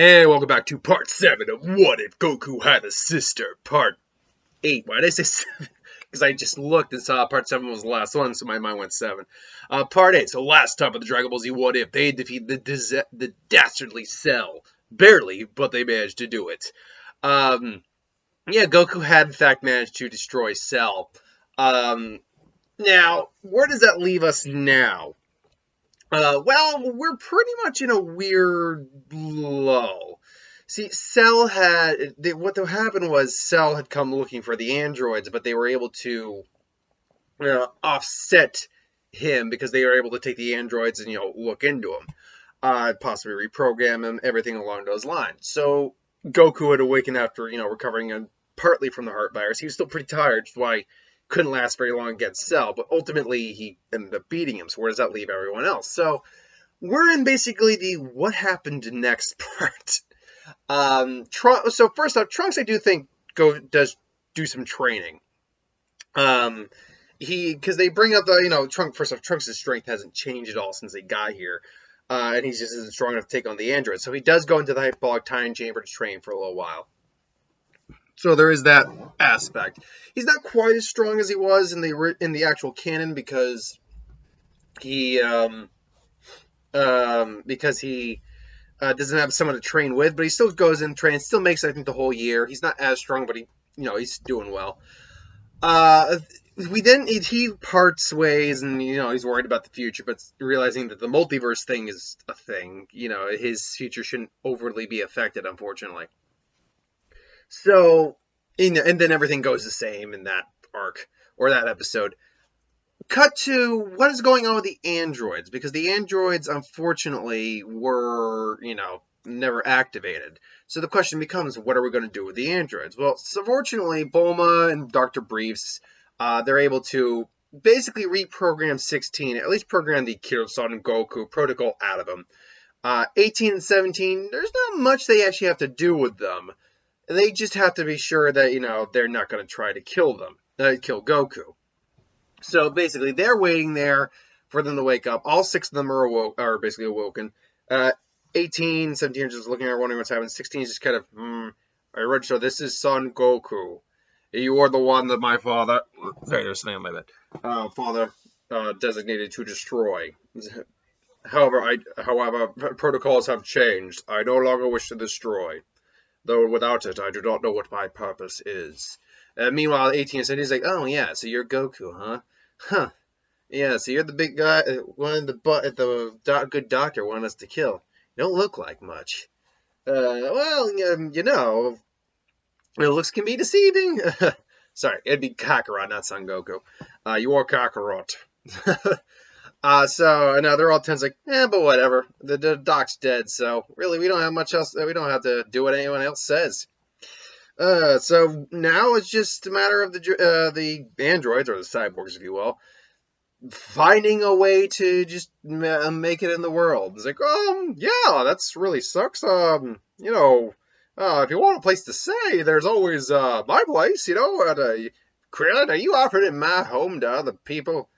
Hey, welcome back to part 7 of What If Goku Had a Sister, part 8. Why did I say 7? Because I just looked and saw part 7 was the last one, so my mind went 7. Part 8, so last time of the Dragon Ball Z What If, they defeat the dastardly Cell. Barely, but they managed to do it. Yeah, Goku had in fact managed to destroy Cell. Now, where does that leave us now? Well, we're pretty much in a weird lull. See, what happened was Cell had come looking for the androids, but they were able to offset him because they were able to take the androids and look into them, possibly reprogram him, everything along those lines. So Goku had awakened after recovering partly from the heart virus. He was still pretty tired, which is why couldn't last very long against Cell, but ultimately he ended up beating him. So where does that leave everyone else? So we're in basically the what happened next part. So first off, Trunks I do think does do some training. Because they bring up the Trunks. First off, Trunks' strength hasn't changed at all since they got here, and he just isn't strong enough to take on the androids. So he does go into the hyperbolic time chamber to train for a little while. So there is that aspect. He's not quite as strong as he was in the actual canon because he doesn't have someone to train with, but he still goes in, trains, still makes I think the whole year. He's not as strong, but he's doing well. He parts ways, and he's worried about the future, but realizing that the multiverse thing is a thing. His future shouldn't overly be affected, unfortunately. So, and then everything goes the same in that arc, or that episode. Cut to what is going on with the androids, because the androids, unfortunately, were, never activated. So the question becomes, what are we going to do with the androids? Well, so fortunately, Bulma and Dr. Briefs, they're able to basically reprogram 16, at least program the Kiro-san Goku protocol out of them. 18 and 17, there's not much they actually have to do with them. They just have to be sure that, they're not going to try to kill Goku. So basically, they're waiting there for them to wake up. All 6 of them are basically awoken. 18, 17 are just looking at wondering what's happening. 16 is just kind of, are you ready? So this is Son Goku. You are the one that my father, sorry, there's something on my bed, father designated to destroy. However, protocols have changed. I no longer wish to destroy. Though without it, I do not know what my purpose is. Meanwhile, 18 said he's like, oh yeah, so you're Goku, huh? Huh. Yeah, so you're the big guy, the good doctor wanted us to kill. You don't look like much. Looks can be deceiving. Sorry, it'd be Kakarot, not Son Goku. You are Kakarot. So now they're all tense, like, but whatever. The doc's dead, so really we don't have much else. We don't have to do what anyone else says. So now it's just a matter of the androids, or the cyborgs, if you will, finding a way to just make it in the world. It's like, yeah, that's really sucks. If you want a place to stay, there's always my place. Krillin, are you offering in my home to other people?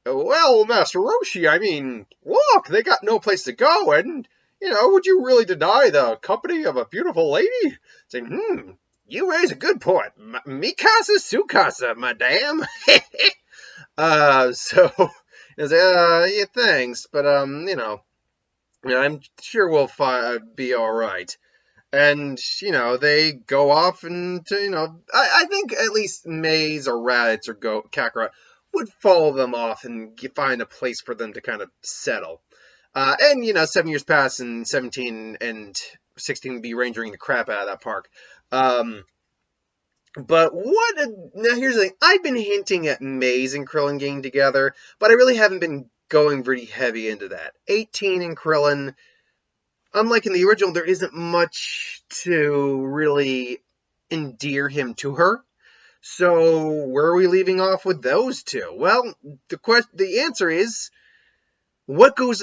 Well, Master Roshi, I mean, look, they got no place to go, and, would you really deny the company of a beautiful lady? Saying, you raise a good point. Mikasa Sukasa, madame. Yeah, thanks, but, I'm sure we'll be alright. And, they go off and, I think at least Maze or Raditz or Kakarot would follow them off and find a place for them to kind of settle. 7 years pass, and 17 and 16 would be rangering the crap out of that park. But now here's the thing. I've been hinting at Maze and Krillin getting together, but I really haven't been going pretty heavy into that. 18 and Krillin, unlike in the original, there isn't much to really endear him to her. So where are we leaving off with those two? Well, the answer is goes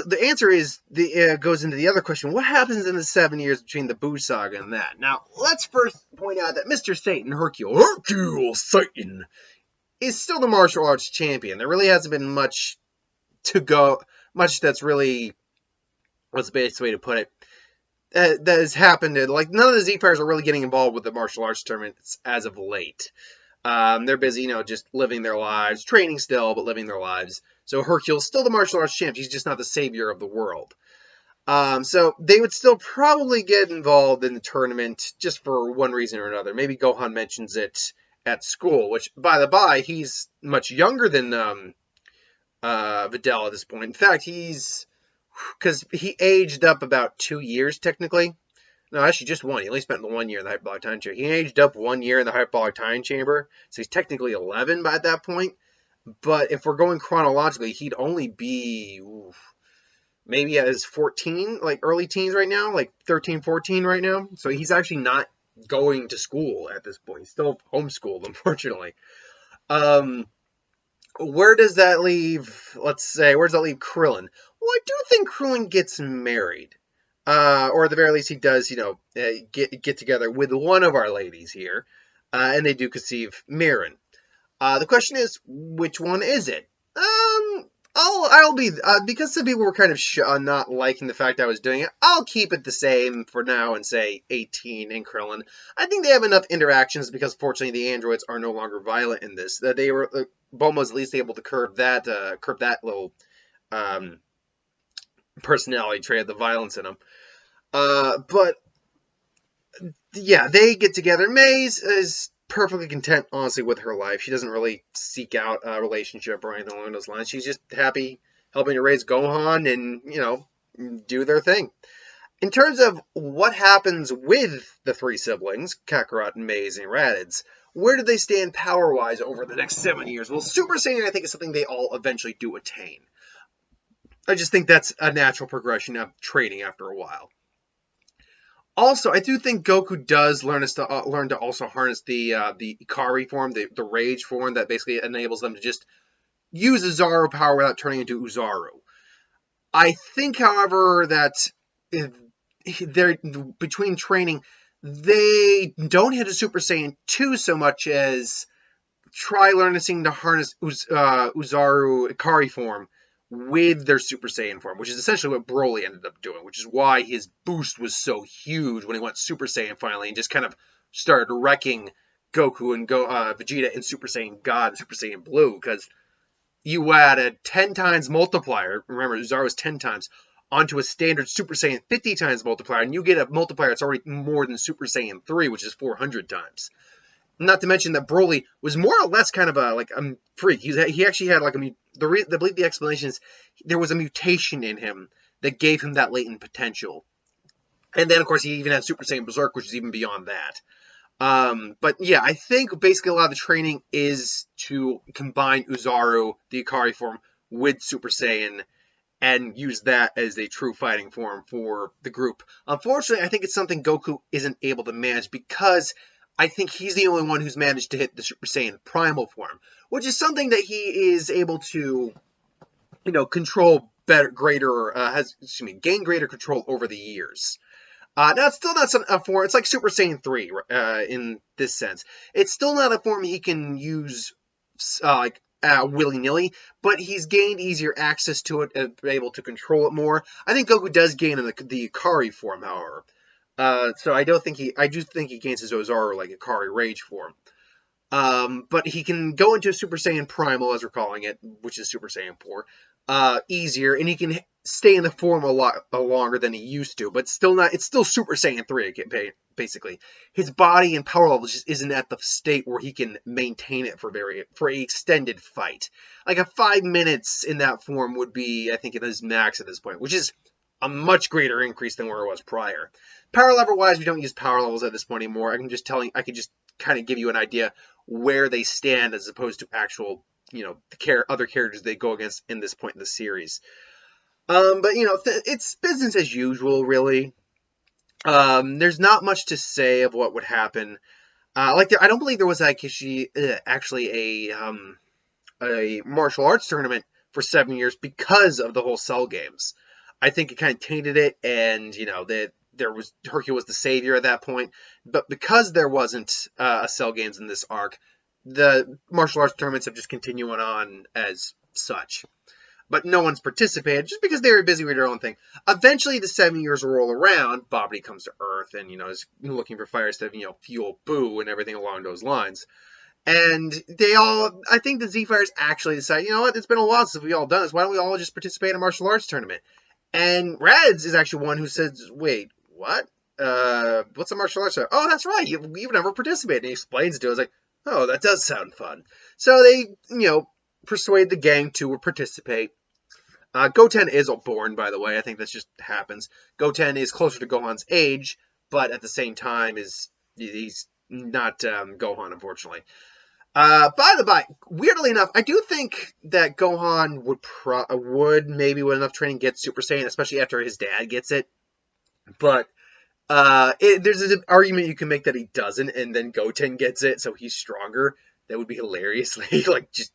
into the other question. What happens in the 7 years between the Buu saga and that? Now, let's first point out that Mr. Satan, Hercule Satan, is still the martial arts champion. There really hasn't been much that's really, what's the best way to put it? that has happened. Like, none of the Z players are really getting involved with the martial arts tournaments as of late. They're busy, just living their lives, training still, but living their lives. So Hercule's still the martial arts champ. He's just not the savior of the world. So they would still probably get involved in the tournament just for one reason or another. Maybe Gohan mentions it at school, which, by the by, he's much younger than Videl at this point. In fact, because he aged up about 2 years technically. No, actually just one. He only spent the 1 year in the hyperbolic time chamber. He aged up 1 year in the hyperbolic time chamber, so he's technically 11 by that point. But if we're going chronologically, he'd only be maybe at his 14, like early teens right now, like 13, 14 right now. So he's actually not going to school at this point. He's still homeschooled, unfortunately. Where does that leave, let's say, where does that leave Krillin? Well, I do think Krillin gets married. Or at the very least, he does, get together with one of our ladies here. And they do conceive Mirren. The question is, which one is it? I'll be, because some people were kind of not liking the fact I was doing it, I'll keep it the same for now and say 18 and Krillin. I think they have enough interactions because, fortunately, the androids are no longer violent in this. That they were, Bulma's at least able to curb that little, personality trait of the violence in them. But, yeah, they get together. Maze is perfectly content, honestly, with her life. She doesn't really seek out a relationship or anything along those lines. She's just happy helping to raise Gohan and, do their thing. In terms of what happens with the three siblings, Kakarot, Maze, and Raditz, where do they stand power-wise over the next 7 years? Well, Super Saiyan, I think, is something they all eventually do attain. I just think that's a natural progression of training after a while. Also, I do think Goku does learn to also harness the Ikari form, the Rage form that basically enables them to just use Uzaru power without turning into Uzaru. I think, however, that they're between training, they don't hit a Super Saiyan 2 so much as try learning to harness Uzaru Ikari form with their Super Saiyan form, which is essentially what Broly ended up doing, which is why his boost was so huge when he went Super Saiyan finally and just kind of started wrecking Goku and Vegeta in Super Saiyan God and Super Saiyan Blue, because you add a 10 times multiplier, remember Uzaru was 10 times, onto a standard Super Saiyan 50 times multiplier, and you get a multiplier that's already more than Super Saiyan 3, which is 400 times. Not to mention that Broly was more or less kind of a freak. He actually had I believe the explanation is there was a mutation in him that gave him that latent potential. And then, of course, he even had Super Saiyan Berserk, which is even beyond that. But yeah, I think basically a lot of the training is to combine Uzaru, the Ikari form, with Super Saiyan and use that as a true fighting form for the group. Unfortunately, I think it's something Goku isn't able to manage because I think he's the only one who's managed to hit the Super Saiyan primal form, which is something that he is able to, control better, gain greater control over the years. Now, it's still not a form. It's like Super Saiyan 3 in this sense. It's still not a form he can use willy-nilly, but he's gained easier access to it and been able to control it more. I think Goku does gain in the Ikari form, however. So I do think he gains his Ozaru like Ikari Rage form. But he can go into Super Saiyan Primal, as we're calling it, which is Super Saiyan 4, easier, and he can stay in the form a lot longer than he used to, but it's still Super Saiyan 3, basically. His body and power level just isn't at the state where he can maintain it for an extended fight. Like a 5 minutes in that form would be, I think, at his max at this point, which is a much greater increase than where it was prior. Power level wise, we don't use power levels at this point anymore. I can just kind of give you an idea where they stand as opposed to actual, other characters they go against in this point in the series. But it's business as usual, really. There's not much to say of what would happen. I don't believe there was actually a martial arts tournament for 7 years because of the whole Cell games. I think it kind of tainted it, and Hercule was the savior at that point. But because there wasn't a Cell games in this arc, the martial arts tournaments have just continued on as such. but no one's participated just because they were busy with their own thing. Eventually, the 7 years roll around. Babidi comes to Earth and, is looking for fires to, fuel Buu and everything along those lines. And I think the Z-Fighters actually decide, you know what, it's been a while since we all done this. Why don't we all just participate in a martial arts tournament? And Reds is actually one who says, wait, what? What's a martial arts? Oh, that's right. You've never participated. And he explains it to us like, oh, that does sound fun. So they, persuade the gang to participate. Goten is born, by the way. I think that just happens. Goten is closer to Gohan's age, but at the same time he's not Gohan, unfortunately. By the by, weirdly enough, I do think that Gohan would maybe with enough training get Super Saiyan, especially after his dad gets it. But there's an argument you can make that he doesn't, and then Goten gets it, so he's stronger. That would be hilariously just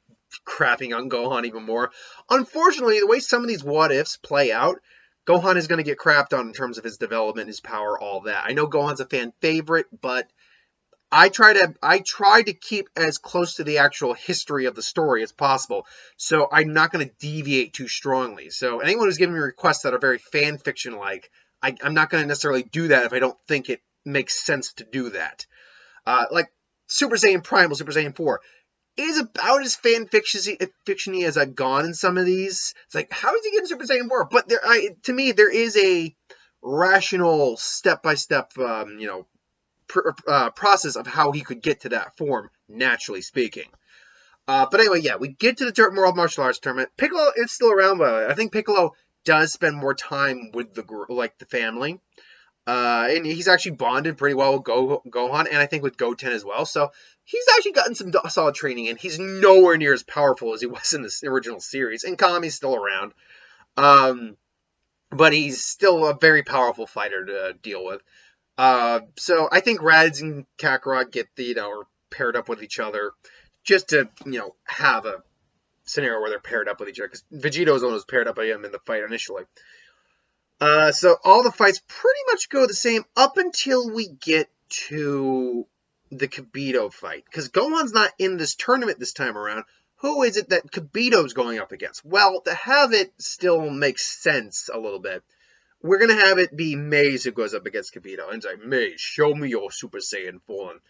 crapping on Gohan even more. Unfortunately, the way some of these what ifs play out, Gohan is going to get crapped on in terms of his development, his power, all that. I know Gohan's a fan favorite, but I try to keep as close to the actual history of the story as possible, so I'm not going to deviate too strongly. So anyone who's giving me requests that are very fan fiction-like, I'm not going to necessarily do that if I don't think it makes sense to do that. Like Super Saiyan Primal, Super Saiyan 4, is about as fan fiction-y as I've gone in some of these. It's like, how is he getting Super Saiyan 4? But to me, there is a rational, step-by-step, process of how he could get to that form, naturally speaking. But anyway, yeah, we get to the World Martial Arts Tournament. Piccolo is still around, by the way. I think Piccolo does spend more time with the family. And he's actually bonded pretty well with Gohan, and I think with Goten as well. So he's actually gotten some solid training, and he's nowhere near as powerful as he was in the original series. And Kami's still around. But he's still a very powerful fighter to deal with. So I think Raditz and Kakarot get are paired up with each other just to, have a scenario where they're paired up with each other. Because Vegeta was the one who was paired up by him in the fight initially. So all the fights pretty much go the same up until we get to the Kibito fight. Because Gohan's not in this tournament this time around. Who is it that Kibito's going up against? Well, to have it still makes sense a little bit, we're going to have it be Maze who goes up against Kibito. And it's like, Maze, show me your Super Saiyan form.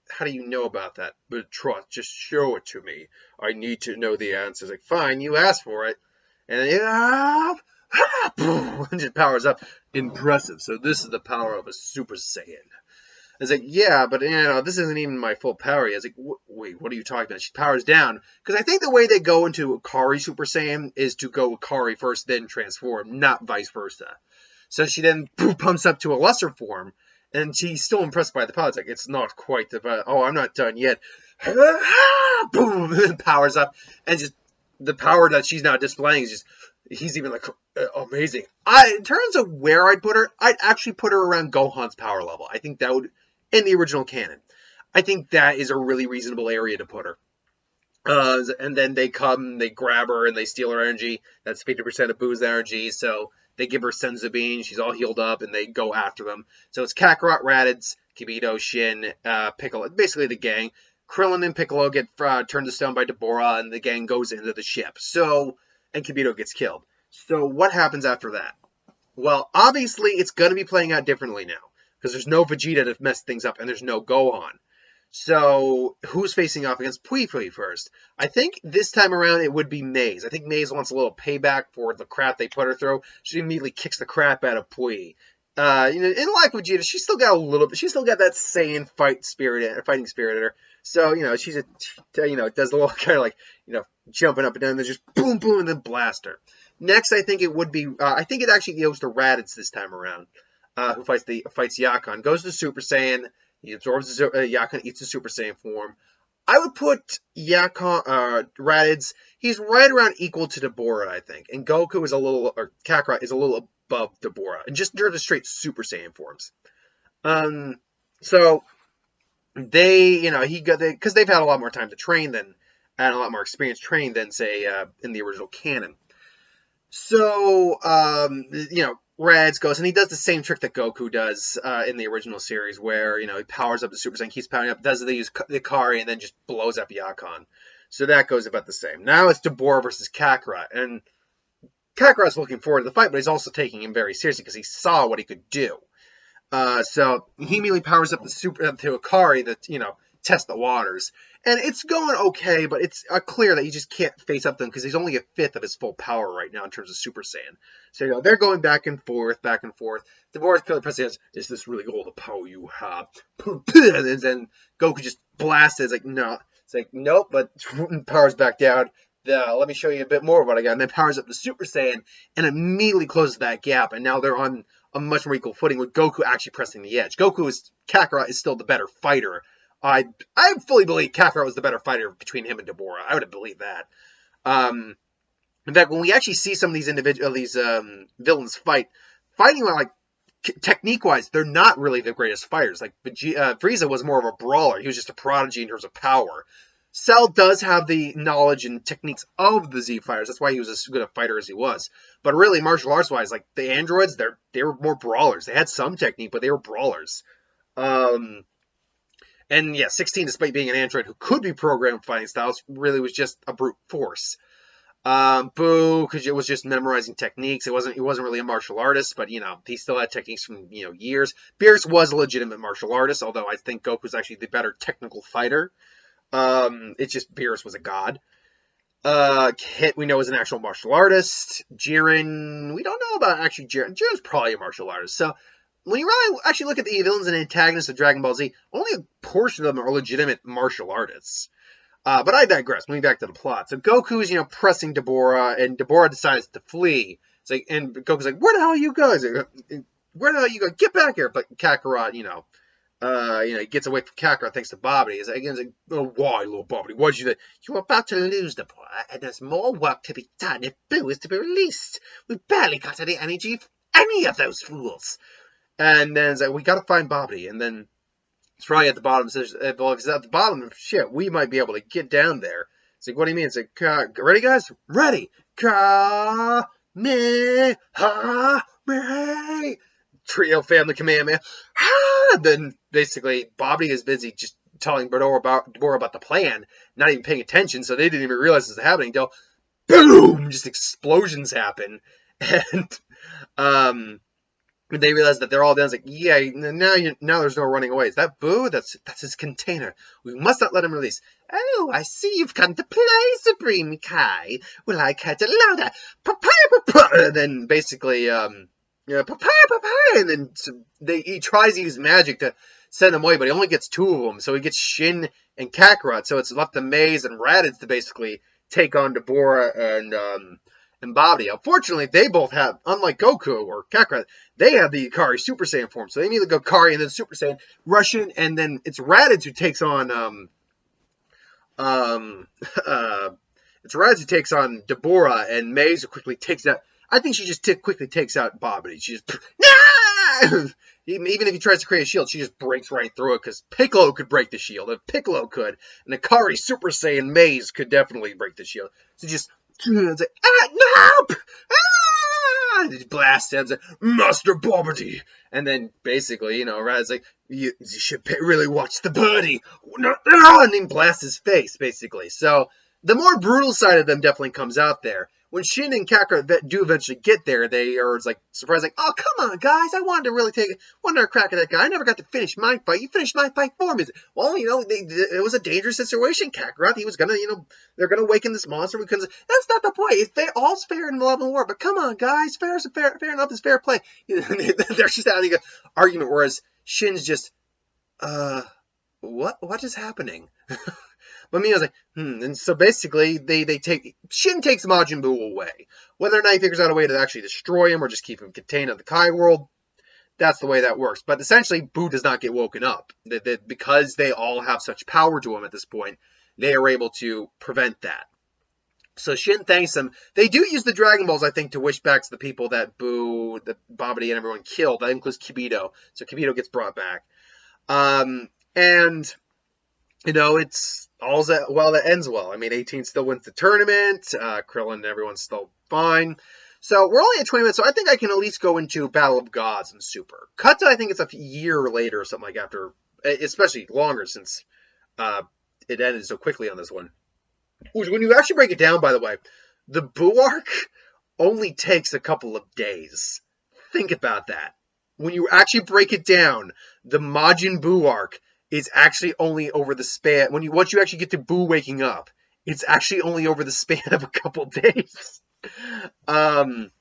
How do you know about that? But trust, just show it to me. I need to know the answers. Like, fine, you asked for it. And then, and just powers up. Impressive. So this is the power of a Super Saiyan. It's like, yeah, but this isn't even my full power yet. It's like, wait, what are you talking about? She powers down. Because I think the way they go into Akari Super Saiyan is to go Akari first, then transform, not vice versa. So she then pumps up to a lesser form, and she's still impressed by the power. It's like, it's not quite I'm not done yet. Boom, powers up, and just the power that she's now displaying is just, he's even like, amazing. In terms of where I'd put her, I'd actually put her around Gohan's power level. I think that would, in the original canon, I think that is a really reasonable area to put her. And then they grab her, and they steal her energy. That's 50% of Boo's energy, so they give her Senzu Bean. She's all healed up, and they go after them. So it's Kakarot, Raditz, Kibito, Shin, Piccolo, basically the gang. Krillin and Piccolo get turned to stone by Deborah, and the gang goes into the ship. And Kibito gets killed. So what happens after that? Well, obviously, it's going to be playing out differently now, because there's no Vegeta to mess things up, and there's no Gohan. So who's facing off against Pui first? I think this time around it would be Maze. I think Maze wants a little payback for the crap they put her through. She immediately kicks the crap out of Pui. In like Vegeta, she's still got a little bit. She's still got that Saiyan fighting spirit in her. So she's does a little kind of like jumping up and down, and then just boom, boom, and then blast her. Next, I think it would be. I think it actually goes to Raditz this time around, who fights Yakon. Goes to Super Saiyan. He absorbs Yakon, eats the Super Saiyan form. I would put Raditz. He's right around equal to Deborah, I think, and Goku is Kakarot is a little above Deborah, and just in terms of straight Super Saiyan forms. So they, because they've had a lot more time to train and a lot more experience training than say in the original canon. So Raditz goes, and he does the same trick that Goku does in the original series, where he powers up the Super Saiyan, keeps powering up, they use the Kari, and then just blows up Yakon. So that goes about the same. Now it's Deborah versus Kakarot, and Kakarot's looking forward to the fight, but he's also taking him very seriously because he saw what he could do. So he immediately powers up the super to Akari that test the waters, and it's going okay, but it's clear that he just can't face up to them because he's only a fifth of his full power right now in terms of Super Saiyan. So they're going back and forth, back and forth. Deborah's clearly pressing, "Is this really all the power you have?" And then Goku just blasts it. It's like no, it's like nope, but powers back down. Let me show you a bit more of what I got, and then powers up the Super Saiyan and immediately closes that gap, and now they're on a much more equal footing with Goku actually pressing the edge. Kakarot is still the better fighter. I fully believe Kakarot was the better fighter between him and Deborah. I would have believed that. In fact, when we actually see some of these villains fighting like technique-wise, they're not really the greatest fighters. Like Frieza was more of a brawler. He was just a prodigy in terms of power. Cell does have the knowledge and techniques of the Z fighters. That's why he was as good a fighter as he was. But really, martial arts wise, like the androids, they were more brawlers. They had some technique, but they were brawlers. And yeah, 16, despite being an android who could be programmed fighting styles, really was just a brute force. Boo, because it was just memorizing techniques. He wasn't really a martial artist, but he still had techniques from years. Beerus was a legitimate martial artist, although I think Goku's actually the better technical fighter. It's just Beerus was a god. Hit, we know, is an actual martial artist. Jiren, we don't know about actually Jiren. Jiren's probably a martial artist. So when you really actually look at the villains and antagonists of Dragon Ball Z, only a portion of them are legitimate martial artists. But I digress. Moving back to the plot. So Goku is, pressing Deborah, and Deborah decides to flee. It's like, and Goku's like, "Where the hell are you guys? Where the hell are you guys? Get back here!" But Kakarot, he gets away from Kakarot thanks to Babidi. He's like, "Oh, why, little Babidi? Why'd you do that? You're about to lose the boy, and there's more work to be done if Buu is to be released. We barely got any energy for any of those fools." And then it's like, "We got to find Babidi." And then it's probably at the bottom. Says, "Well, if it's at the bottom, shit, we might be able to get down there." It's like, "What do you mean?" It's like, "Ready, guys? Ready? Me, ha, me." Trio family command, man. Then basically Babidi is busy just telling Deborah about the plan, not even paying attention, so they didn't even realize this was happening until boom, just explosions happen, and they realize that they're all down. It's like, yeah, now there's no running away. Is that Boo? That's his container. We must not let him release. Oh, I see you've come to play, Supreme Kai. Well, I can't allow that. And then basically, and then he tries to use magic to send them away, but he only gets two of them. So he gets Shin and Kakarot. So it's left to Maze and Raditz to basically take on Deborah and Babidi. Unfortunately, they both have, unlike Goku or Kakarot, they have the Ikari Super Saiyan form. So they immediately go Ikari and then Super Saiyan, rush in, and then it's Raditz who takes on Deborah, and Maze who quickly takes out. I think she just quickly takes out Babidi. She just, nah! Even if he tries to create a shield, she just breaks right through it, because Piccolo could break the shield. If Piccolo could, and Ikari Super Saiyan Maze could definitely break the shield. So just, it's like, nope! He blasts him, like, Master Babidi! And then basically, Rad's like, you should really watch the birdie! And then blasts his face, basically. So the more brutal side of them definitely comes out there. When Shin and Kakarot do eventually get there, they are like surprised, like, "Oh, come on, guys! I wanted to really take a crack at that guy. I never got to finish my fight. You finished my fight for me." Well, it was a dangerous situation. Kakarot, he was gonna, they're gonna awaken this monster because that's not the point. It's fair, all's fair in love and war. But come on, guys, fair enough is fair play. They're just having an argument, whereas Shin's just, what is happening? But I was like, And so basically, Shin takes Majin Buu away. Whether or not he figures out a way to actually destroy him or just keep him contained in the Kai world, that's the way that works. But essentially, Buu does not get woken up. Because they all have such power to him at this point, they are able to prevent that. So Shin thanks them. They do use the Dragon Balls, I think, to wish back to the people that Babidi and everyone killed. That includes Kibito. So Kibito gets brought back. It's all's that ends well. I mean, 18 still wins the tournament. Krillin and everyone's still fine. So we're only at 20 minutes, so I think I can at least go into Battle of Gods and Super. Cut to, I think it's a year later or something like after, especially longer since it ended so quickly on this one. Which, when you actually break it down, by the way, the Buu arc only takes a couple of days. Think about that. When you actually break it down, the Majin Buu arc is actually only over the span once you actually get to Buu waking up, it's actually only over the span of a couple days. Um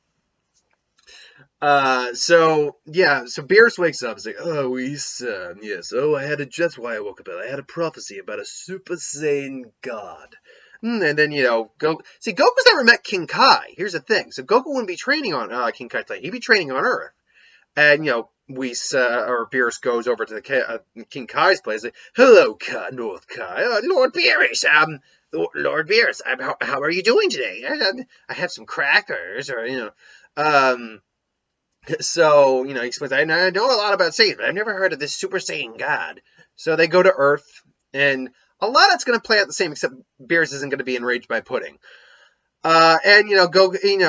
so yeah, so Beerus wakes up. He's like, "Oh, we son, yes. Oh, that's why I woke up. I had a prophecy about a Super Saiyan God." And then Goku's never met King Kai. Here's the thing: so Goku wouldn't be training on King Kai He'd be training on Earth, and or Beerus goes over to King Kai's place. Like, "Hello, North Kai, Lord Beerus. Lord Beerus, how are you doing today? I have some crackers, or um." So, he explains, I know a lot about Satan, but I've never heard of this Super Saiyan God. So they go to Earth, and a lot of it's going to play out the same, except Beerus isn't going to be enraged by pudding. And,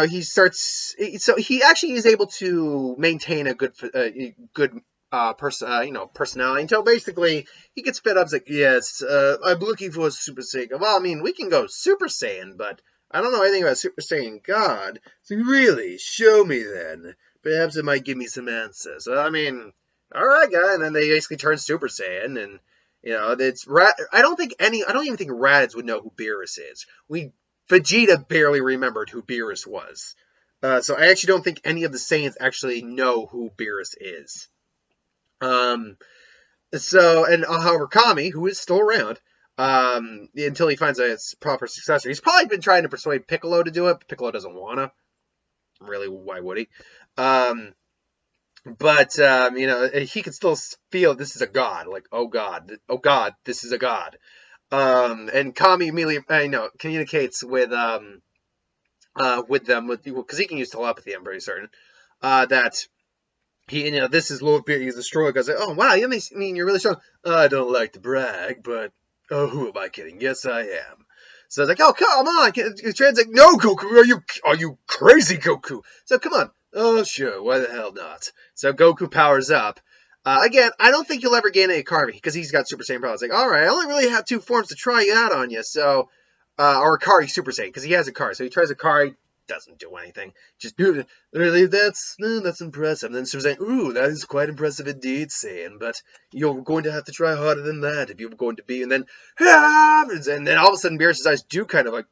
he starts, so he actually is able to maintain a personality until basically he gets fed up. He's like, yes, I'm looking for a Super Saiyan. Well, I mean, we can go Super Saiyan, but I don't know anything about Super Saiyan God. So really, show me then. Perhaps it might give me some answers. I mean, all right, guy. And then they basically turn Super Saiyan, and it's I don't even think Raditz would know who Beerus is. Vegeta barely remembered who Beerus was. So I actually don't think any of the Saiyans actually know who Beerus is. However, Kami, who is still around, until he finds a proper successor, he's probably been trying to persuade Piccolo to do it, but Piccolo doesn't wanna. Really, why would he? He can still feel this is a god. Like, oh god, this is a god. And Kami immediately, communicates with them, because he can use telepathy. I'm pretty certain that this is Lord Beerus. He's the strong guy. Like, oh wow, you mean you're really strong? I don't like to brag, but who am I kidding? Yes, I am. So I was like, oh, come on. Trans like, no, Goku, are you crazy, Goku? So come on. Oh, sure, why the hell not? So Goku powers up. Again, I don't think you'll ever gain any Kari, because he's got Super Saiyan powers. Like, alright, I only really have 2 forms to try out on you, so... or Kari Super Saiyan, because he has a Kari. So he tries a Kari, doesn't do anything. Just, really, that's impressive. And then Super Saiyan, ooh, that is quite impressive indeed, Saiyan, but you're going to have to try harder than that if you're going to be... And then all of a sudden, Beerus' eyes do kind of like,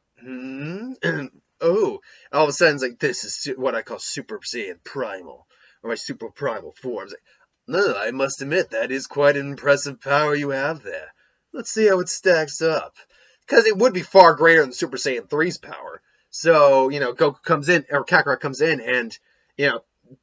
oh, all of a sudden, it's like, this is what I call Super Saiyan Primal, or my Super Primal forms. Like, no, I must admit, that is quite an impressive power you have there. Let's see how it stacks up. Because it would be far greater than Super Saiyan 3's power. So, Goku comes in, or Kakarot comes in, and,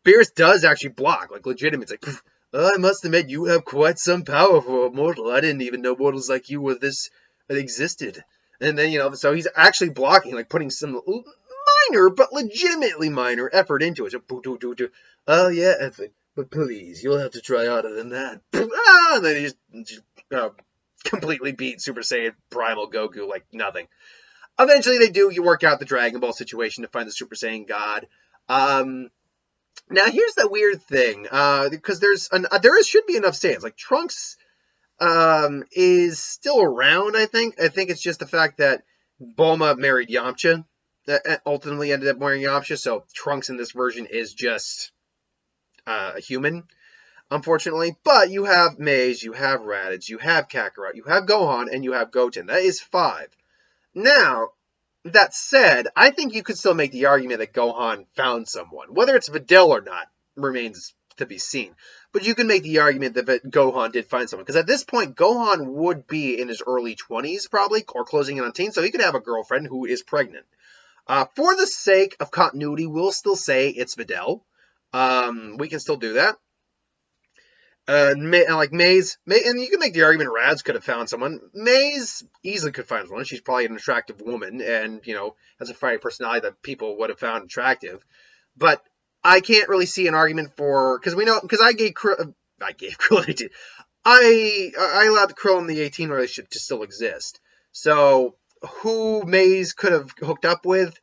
Beerus does actually block, like, legitimately. It's like, I must admit, you have quite some power for a mortal. I didn't even know mortals like you were that existed. And then, so he's actually blocking, like, putting some minor, but legitimately minor effort into it. So, oh, yeah, but please, you'll have to try harder than that. And then he just completely beat Super Saiyan Primal Goku like nothing. Eventually, they do work out the Dragon Ball situation to find the Super Saiyan God. Now, here's the weird thing, because there should be enough Saiyans. Like, Trunks is still around, I think. I think it's just the fact that Bulma married Yamcha, that ultimately ended up marrying Yamcha, so Trunks in this version is just a human, unfortunately. But you have Maze, you have Raditz, you have Kakarot, you have Gohan, and you have Goten. That is 5. Now, that said, I think you could still make the argument that Gohan found someone. Whether it's Videl or not remains to be seen. But you can make the argument that Gohan did find someone. Because at this point, Gohan would be in his early 20s, probably, or closing in on teens, so he could have a girlfriend who is pregnant. For the sake of continuity, we'll still say it's Videl. We can still do that. Like Maze, and you can make the argument Raditz could have found someone. Maze easily could find someone. She's probably an attractive woman, and has a fiery personality that people would have found attractive. But I can't really see an argument for because I gave Krillin. I allowed the Krillin the 18 relationship to still exist. So who Maze could have hooked up with?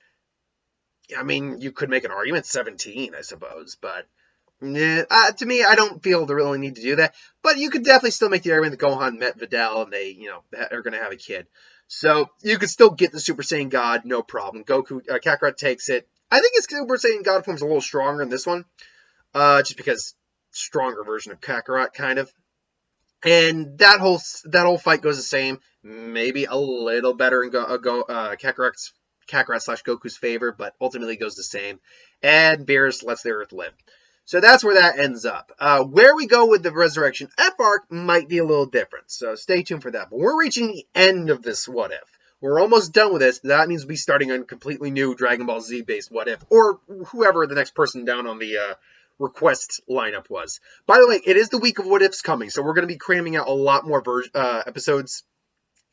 I mean, you could make an argument 17, I suppose, but. Yeah, to me, I don't feel the really need to do that. But you could definitely still make the argument that Gohan met Videl and they, are going to have a kid. So you could still get the Super Saiyan God, no problem. Kakarot takes it. I think his Super Saiyan God form's a little stronger in this one, just because stronger version of Kakarot, kind of. And that whole fight goes the same. Maybe a little better in Kakarot slash Goku's favor, but ultimately goes the same. And Beerus lets the Earth live. So that's where that ends up. Where we go with the Resurrection F arc might be a little different. So stay tuned for that. But we're reaching the end of this What If. We're almost done with this. That means we'll be starting a completely new Dragon Ball Z based What If, or whoever the next person down on the request lineup was. By the way, it is the week of What Ifs coming, so we're going to be cramming out a lot more episodes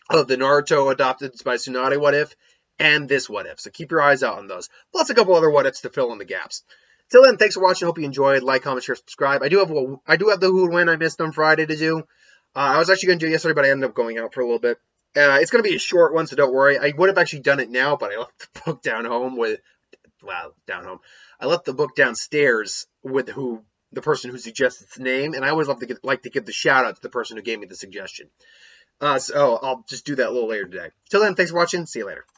of the Naruto adopted by Tsunade What If and this What If. So keep your eyes out on those. Plus a couple other What Ifs to fill in the gaps. Till then, thanks for watching. Hope you enjoyed. Like, comment, share, subscribe. I do have the Who Would Win I missed on Friday to do. I was actually going to do it yesterday, but I ended up going out for a little bit. It's going to be a short one, so don't worry. I would have actually done it now, but I left the book down home. I left the book downstairs with the person who suggested its name, and I always like to give the shout out to the person who gave me the suggestion. So I'll just do that a little later today. Till then, thanks for watching. See you later.